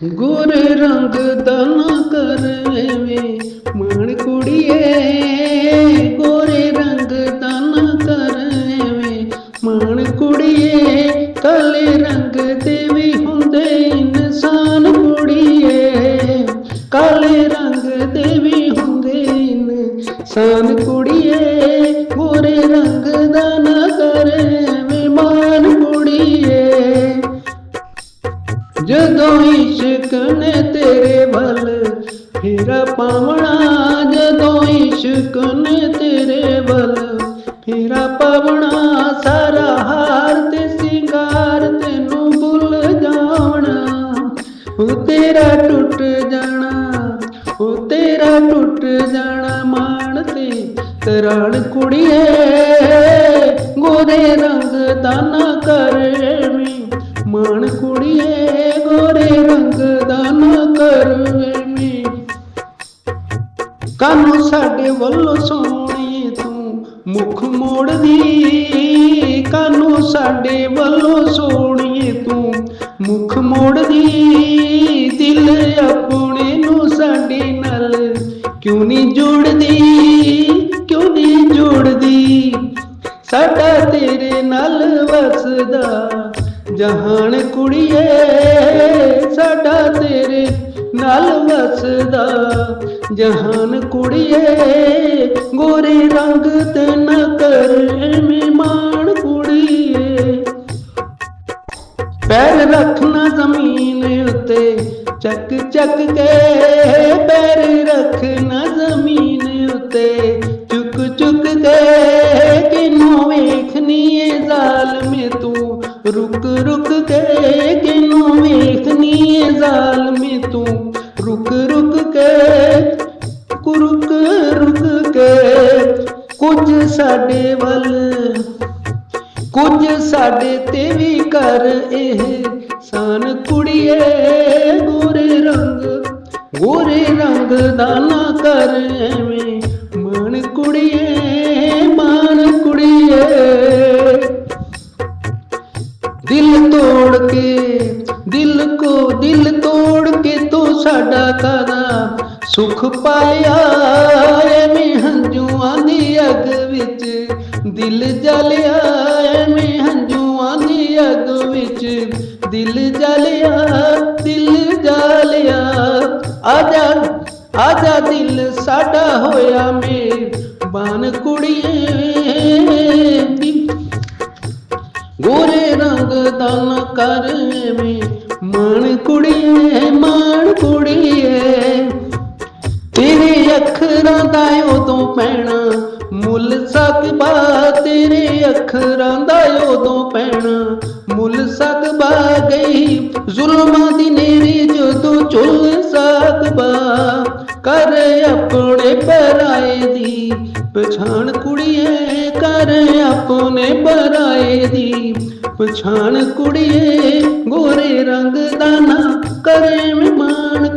गोरे रंग दा ना कर एवें मान कुड़िए, गोरे रंग दा ना कर एवें मान कुड़िए, काले रंग दे भी हुंदे इंसान कुड़िए, काले रंग दे भी हुंदे इंसान कुड़िए, गोरे रंग दा ना कर एवें मान कुड़िए। जदों इश्क ने तेरे वल फेरा पावना, जदों इश्क ने तेरे वल फेरा पावना, सारा हार ते सिंगार तेनू भुल जावना, ओ तेरा टुट जाना, ओ तेरा टुट जाना मान ते कराण कुड़िए, गोरे रंग दा ना कर एवें मान कुड़िए, गोरे रंग दा ना कर एवें। कानू साडे वल्लों सोहणीए तू मुख मोड़दी, कानू साडे वल्लों सोहणीए तू मुख मोड़दी, दिल अपने नू साडे नाल क्यों नहीं जोड़दी, क्यों नहीं जोड़दी, साडा तेरे नाल वसदा जहान कुड़िए, साडा तेरे नाल वसदा जहान कुड़िए, गोरे रंग ते ना कर एवें मान कुड़िए। पैर रखना जमीन उत्ते चक चक के, पैर रखना जमीन उत्ते चुक चुक के, किनू वेखनी ए ज़ालिमे तू रुक रुक के, किनू वेखनी ए ज़ालिमे तू रुक रुक के, रुक रुक के। कुछ साडे वल कुछ साडे ते भी कर एहसान कुड़िए, गोरे रंग दा ना कर एवें मान कुड़िए, मान कुड़िए। दिल तोड़ के तो साडा कादा सुख पाया, एवें हंझुआं दी अग विच दिल जलिया, एवें हंझुआं दी अग विच दिल जलिया, दिल जलिया। आजा आजा दिल साडा होया मेहरबान कुड़िए, गोरे रंग दा ना कर एवें मान कुड़िए, मान कुड़िए। तेरे अखरां दा उदों पैना मुल सकबा, तेरे अखरां दा उदों पैना मुल सकबा, गई जुल्मां दी नेरी जदों झुल सकबा, कर अपने पराए दी पछाण कुड़िए, कर अपने पराए दी पछाण कुड़िए, गोरे रंग दा ना कर एवें मान